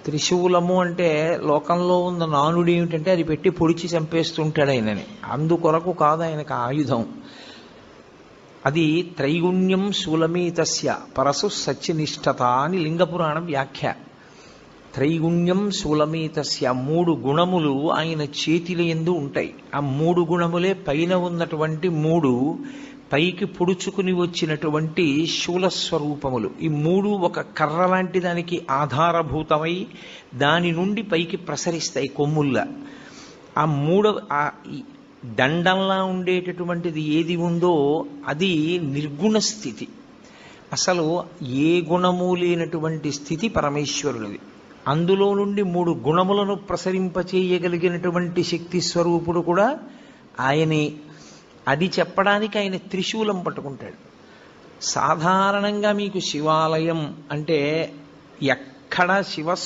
త్రిశూలము అంటే లోకంలో ఉన్న నానుడు ఏమిటంటే అది పెట్టి పొడిచి చంపేస్తుంటాడు ఆయనని. అందుకొరకు కాదు ఆయనకు ఆయుధం. అది త్రైగుణ్యం శూలమీతస్య పరసు సత్యనిష్టత అని లింగపురాణం వ్యాఖ్య. త్రైగుణ్యం శూలమీతస్య, 3 గుణములు ఆయన చేతిల యందు ఉంటాయి. ఆ 3 గుణములే పైన ఉన్నటువంటి 3 పైకి పొడుచుకుని వచ్చినటువంటి శూలస్వరూపములు. ఈ 3 ఒక కర్ర లాంటి దానికి ఆధారభూతమై దాని నుండి పైకి ప్రసరిస్తాయి కొమ్ముల్లా. ఆ 3 దండంలా ఉండేటటువంటిది ఏది ఉందో అది నిర్గుణ స్థితి. అసలు ఏ గుణము లేనటువంటి స్థితి పరమేశ్వరుడిది. అందులో నుండి 3 గుణములను ప్రసరింపచేయగలిగినటువంటి శక్తి స్వరూపుడు కూడా ఆయనే. అది చెప్పడానికి ఆయన త్రిశూలం పట్టుకుంటాడు. సాధారణంగా మీకు శివాలయం అంటే ఎక్కడ శివ